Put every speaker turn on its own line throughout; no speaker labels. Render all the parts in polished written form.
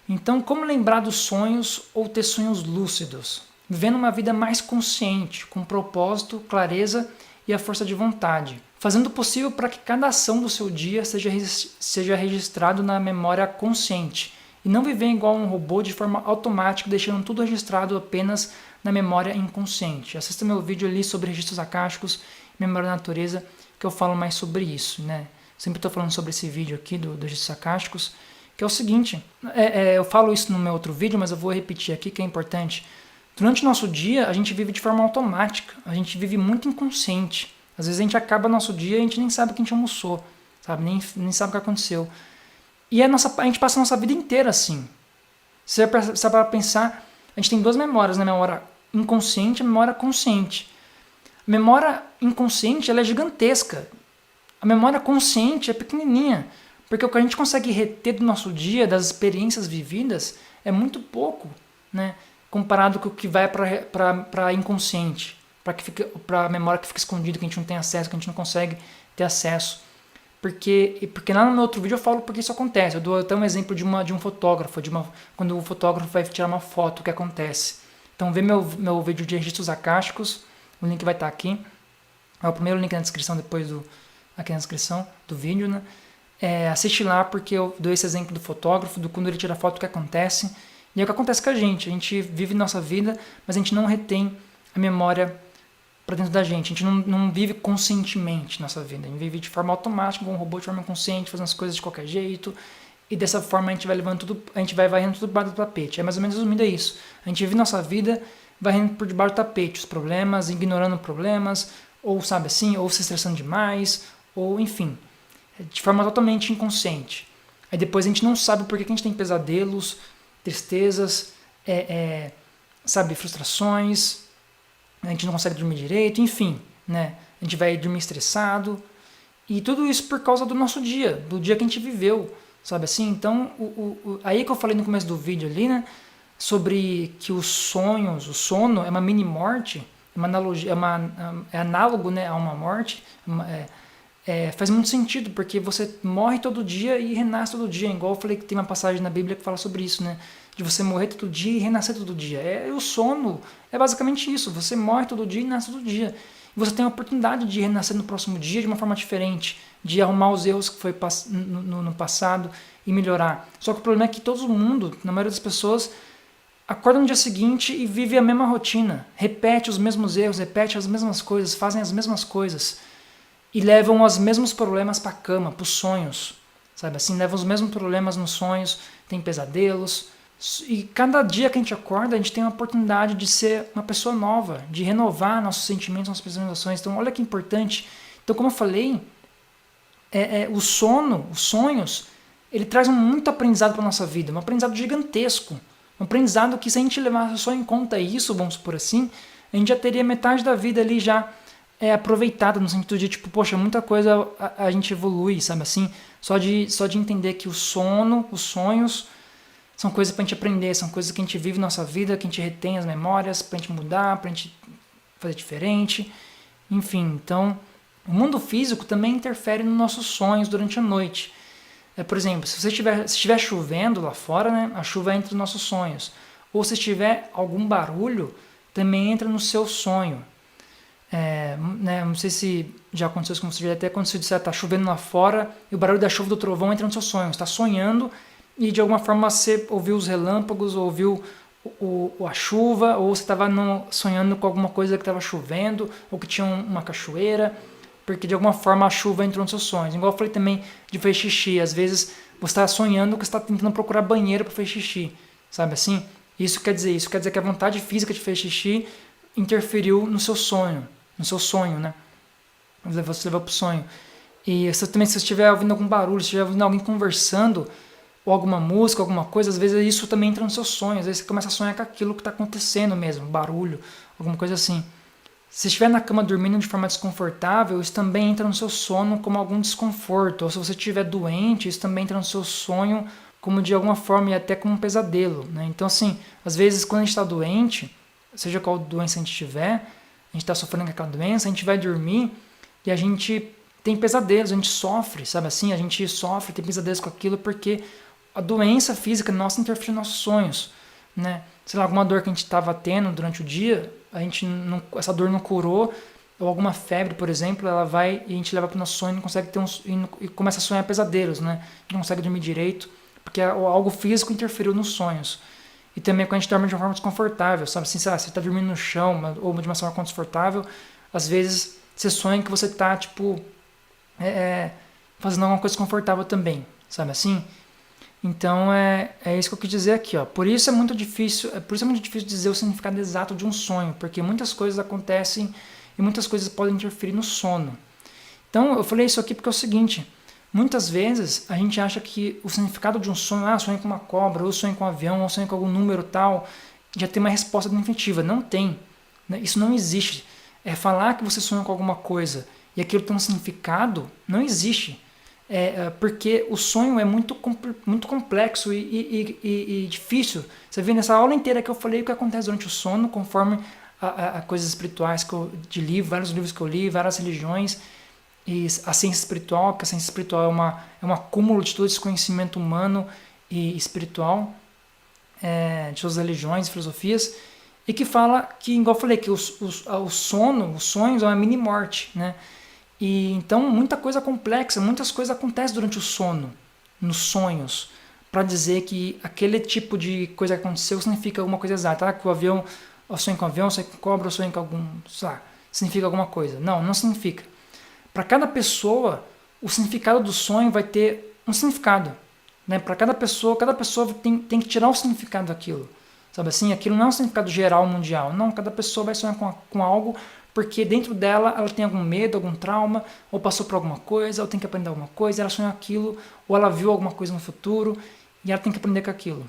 Então, como lembrar dos sonhos ou ter sonhos lúcidos? Vivendo uma vida mais consciente, com propósito, clareza e a força de vontade. Fazendo o possível para que cada ação do seu dia seja registrado na memória consciente. E não viver igual um robô de forma automática, deixando tudo registrado apenas na memória inconsciente. Assista meu vídeo ali sobre registros akáshicos e memória da natureza, que eu falo mais sobre isso, né? Sempre estou falando sobre esse vídeo aqui dos registros akáshicos, que é o seguinte, eu falo isso no meu outro vídeo, mas eu vou repetir aqui que é importante. Durante o nosso dia, a gente vive de forma automática, a gente vive muito inconsciente. Às vezes a gente acaba nosso dia e a gente nem sabe o que a gente almoçou, sabe? Nem sabe o que aconteceu. E a gente passa a nossa vida inteira assim. Se você para pensar, a gente tem duas memórias, né? A memória inconsciente e a memória consciente. A memória inconsciente ela é gigantesca. A memória consciente é pequenininha. Porque o que a gente consegue reter do nosso dia, das experiências vividas, é muito pouco, né? Comparado com o que vai para inconsciente, para a memória que fica escondida, que a gente não tem acesso, que a gente não consegue ter acesso. Porque lá no meu outro vídeo eu falo porque isso acontece. Eu dou até um exemplo de um fotógrafo, quando o fotógrafo vai tirar uma foto, o que acontece. Então vê meu vídeo de registros akáshicos, o link vai estar aqui. É o primeiro link na descrição, depois aqui na descrição do vídeo, né? Assiste lá porque eu dou esse exemplo do fotógrafo, do quando ele tira foto, o que acontece. E é o que acontece com a gente vive nossa vida, mas a gente não retém a memória para dentro da gente. A gente não vive conscientemente nossa vida. A gente vive de forma automática, como um robô de forma inconsciente, fazendo as coisas de qualquer jeito. E dessa forma a gente vai levando tudo, a gente vai varrendo tudo debaixo do tapete. É mais ou menos resumido é isso. A gente vive nossa vida varrendo por debaixo do tapete os problemas, ignorando problemas, ou sabe assim, ou se estressando demais, ou enfim, de forma totalmente inconsciente. Aí depois a gente não sabe por que a gente tem pesadelos, tristezas, sabe, frustrações, a gente não consegue dormir direito, enfim, né? A gente vai dormir estressado, e tudo isso por causa do nosso dia, do dia que a gente viveu, sabe assim? Então, aí que eu falei no começo do vídeo ali, né, sobre que o sono é uma mini morte, é uma analogia, é análogo, né, a uma morte, faz muito sentido, porque você morre todo dia e renasce todo dia, igual eu falei que tem uma passagem na Bíblia que fala sobre isso, né? De você morrer todo dia e renascer todo dia. O sono é basicamente isso, você morre todo dia e nasce todo dia. E você tem a oportunidade de renascer no próximo dia de uma forma diferente, de arrumar os erros que foi no passado e melhorar. Só que o problema é que todo mundo, na maioria das pessoas, acorda no dia seguinte e vive a mesma rotina, repete os mesmos erros, repete as mesmas coisas, fazem as mesmas coisas. E levam os mesmos problemas para a cama, para os sonhos, sabe assim? Levam os mesmos problemas nos sonhos, tem pesadelos. E cada dia que a gente acorda, a gente tem a oportunidade de ser uma pessoa nova, de renovar nossos sentimentos, nossas emoções. Então, olha que importante. Então, como eu falei, o sono, os sonhos, ele traz muito aprendizado para a nossa vida, um aprendizado gigantesco. Um aprendizado que, se a gente levasse só em conta isso, vamos supor assim, a gente já teria metade da vida ali já aproveitada, no sentido de, tipo, poxa, muita coisa a gente evolui, sabe assim? Só de entender que o sono, os sonhos, são coisas pra gente aprender, são coisas que a gente vive na nossa vida, que a gente retém as memórias, pra gente mudar, pra gente fazer diferente. Enfim, então, o mundo físico também interfere nos nossos sonhos durante a noite. Por exemplo, se estiver chovendo lá fora, né, a chuva entra nos nossos sonhos. Ou se tiver algum barulho, também entra no seu sonho. Né, não sei se já aconteceu isso com você, já até aconteceu de você estar chovendo lá fora e o barulho da chuva do trovão entra no seu sonho. Você está sonhando e de alguma forma você ouviu os relâmpagos, ouviu a chuva, ou você estava sonhando com alguma coisa que estava chovendo, ou que tinha uma cachoeira, porque de alguma forma a chuva entrou nos seus sonhos. Igual eu falei também de fazer xixi, às vezes você está sonhando que você está tentando procurar banheiro para fazer xixi, sabe assim? Isso quer dizer que a vontade física de fazer xixi interferiu no seu sonho, né? Você levou pro sonho. E se você estiver ouvindo algum barulho, se estiver ouvindo alguém conversando, ou alguma música, alguma coisa, às vezes isso também entra nos seus sonhos. Às vezes você começa a sonhar com aquilo que está acontecendo mesmo, barulho, alguma coisa assim. Se estiver na cama dormindo de forma desconfortável, isso também entra no seu sono como algum desconforto. Ou se você estiver doente, isso também entra no seu sonho como de alguma forma e até como um pesadelo, né? Então, assim, às vezes quando a gente está doente, seja qual doença a gente tiver, a gente está sofrendo com aquela doença, a gente vai dormir e a gente tem pesadelos, a gente sofre, sabe assim? A gente sofre, tem pesadelos com aquilo porque a doença física nossa interfere nos nossos sonhos, né? Sei lá, alguma dor que a gente estava tendo durante o dia, essa dor não curou, ou alguma febre, por exemplo, ela vai e a gente leva para o nosso sonho e não consegue ter e começa a sonhar pesadelos, né? Não consegue dormir direito, porque algo físico interferiu nos sonhos. E também quando a gente dorme de uma forma desconfortável, sabe? Assim, sei lá, você está dormindo no chão ou de uma forma desconfortável, às vezes você sonha que você está, tipo, fazendo alguma coisa desconfortável também, sabe assim? Então é isso que eu quis dizer aqui, ó. Por isso é muito difícil dizer o significado exato de um sonho, porque muitas coisas acontecem e muitas coisas podem interferir no sono. Então eu falei isso aqui porque é o seguinte: muitas vezes a gente acha que o significado de um sonho, sonho com uma cobra, ou sonho com um avião, ou sonho com algum número tal, já tem uma resposta definitiva. Não tem, né? Isso não existe. Falar que você sonha com alguma coisa e aquilo tem um significado, não existe. Porque o sonho é muito complexo e difícil. Você vê nessa aula inteira que eu falei o que acontece durante o sono, conforme a coisas espirituais vários livros que eu li, várias religiões, e a ciência espiritual, que a ciência espiritual é um acúmulo de todo esse conhecimento humano e espiritual, de suas religiões, filosofias, e que fala que, igual eu falei, que os sonhos é uma mini-morte, né? E então muita coisa complexa, muitas coisas acontecem durante o sono, nos sonhos, para dizer que aquele tipo de coisa que aconteceu significa alguma coisa exata. Que o avião, eu sonho com avião, eu sonho com cobra, eu sonho com sei lá, significa alguma coisa. Não, não significa. Para cada pessoa, o significado do sonho vai ter um significado, né? Para cada pessoa tem que tirar o significado daquilo. Sabe assim? Aquilo não é um significado geral, mundial. Não, cada pessoa vai sonhar com algo porque dentro dela ela tem algum medo, algum trauma, ou passou por alguma coisa, ou tem que aprender alguma coisa, ela sonhou aquilo, ou ela viu alguma coisa no futuro, e ela tem que aprender com aquilo.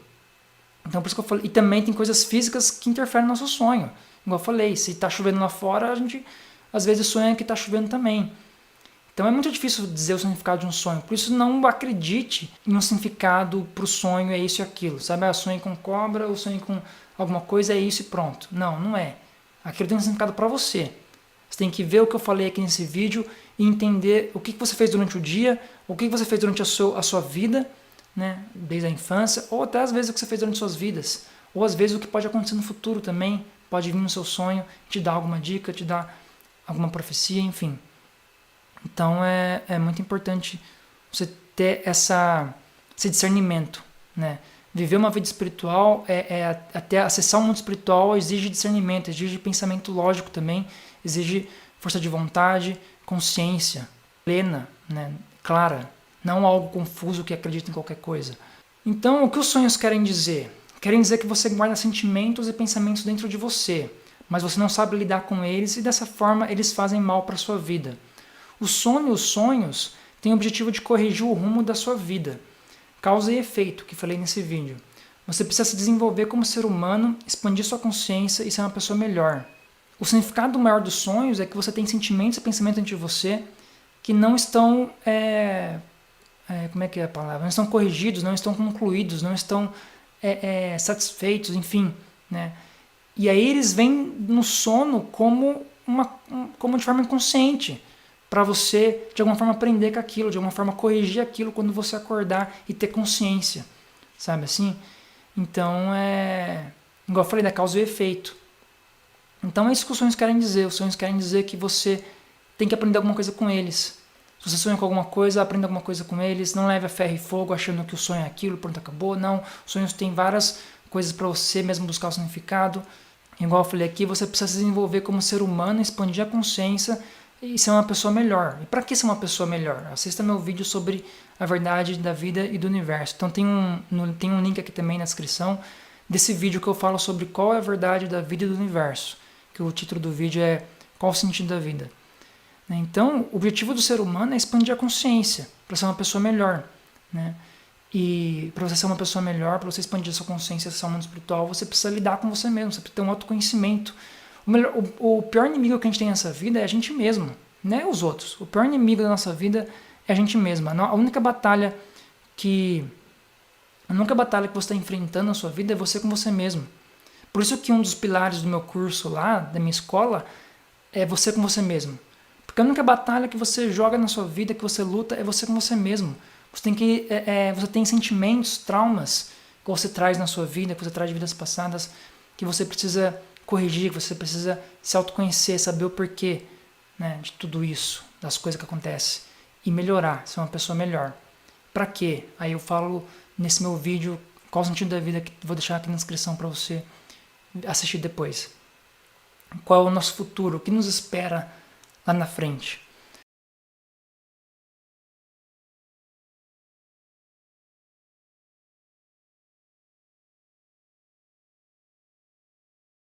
Então por isso que eu falei, e também tem coisas físicas que interferem no nosso sonho. Igual eu falei, se está chovendo lá fora, a gente às vezes sonha que está chovendo também. Então é muito difícil dizer o significado de um sonho, por isso não acredite em um significado para o sonho, é isso e aquilo. Sabe, eu sonho com cobra, eu sonho com alguma coisa, é isso e pronto. Não, não é. Aquilo tem um significado para você. Você tem que ver o que eu falei aqui nesse vídeo e entender o que você fez durante o dia, o que você fez durante a sua vida, né, desde a infância, ou até às vezes o que você fez durante suas vidas, ou às vezes o que pode acontecer no futuro também, pode vir no seu sonho, te dar alguma dica, te dar alguma profecia, enfim. Então é muito importante você ter esse discernimento, né? Viver uma vida espiritual, até acessar o mundo espiritual, exige discernimento, exige pensamento lógico também, exige força de vontade, consciência plena, né? Clara, não algo confuso que acredita em qualquer coisa. Então, o que os sonhos querem dizer? Querem dizer que você guarda sentimentos e pensamentos dentro de você, mas você não sabe lidar com eles e dessa forma eles fazem mal para a sua vida. Os sonhos têm o objetivo de corrigir o rumo da sua vida. Causa e efeito, que falei nesse vídeo. Você precisa se desenvolver como ser humano, expandir sua consciência e ser uma pessoa melhor. O significado maior dos sonhos é que você tem sentimentos e pensamentos dentro de você que não estão, como é que é a palavra? Não estão corrigidos, não estão concluídos, não estão satisfeitos, enfim, né? E aí eles vêm no sono como de forma inconsciente, para você, de alguma forma, aprender com aquilo, de alguma forma corrigir aquilo quando você acordar e ter consciência, sabe assim? Então, igual eu falei, da causa e efeito. Então é isso que os sonhos querem dizer. Os sonhos querem dizer que você tem que aprender alguma coisa com eles. Se você sonha com alguma coisa, aprenda alguma coisa com eles. Não leve a ferro e fogo achando que o sonho é aquilo, pronto, acabou. Não, os sonhos têm várias coisas para você mesmo buscar o significado. Igual eu falei aqui, você precisa se desenvolver como ser humano, expandir a consciência e ser uma pessoa melhor. E para que ser uma pessoa melhor? Assista meu vídeo sobre a verdade da vida e do universo. Então tem um link aqui também na descrição desse vídeo que eu falo sobre qual é a verdade da vida e do universo. Que o título do vídeo é Qual o Sentido da Vida? Então, o objetivo do ser humano é expandir a consciência, para ser uma pessoa melhor, né? E para você ser uma pessoa melhor, para você expandir a sua consciência, acessar o mundo espiritual, você precisa lidar com você mesmo, você precisa ter um autoconhecimento. O pior inimigo que a gente tem nessa vida é a gente mesmo, não é os outros. O pior inimigo da nossa vida é a gente mesmo. A única batalha que você está enfrentando na sua vida é você com você mesmo. Por isso que um dos pilares do meu curso lá, da minha escola, é você com você mesmo. Porque a única batalha que você joga na sua vida, que você luta, é você com você mesmo. Você tem sentimentos, traumas que você traz na sua vida, que você traz de vidas passadas, que você precisa corrigir, que você precisa se autoconhecer, saber o porquê, né, de tudo isso, das coisas que acontecem, e melhorar, ser uma pessoa melhor. Pra quê? Aí eu falo nesse meu vídeo qual o sentido da vida, que vou deixar aqui na descrição para você assistir depois. Qual é o nosso futuro, o que nos espera lá na frente.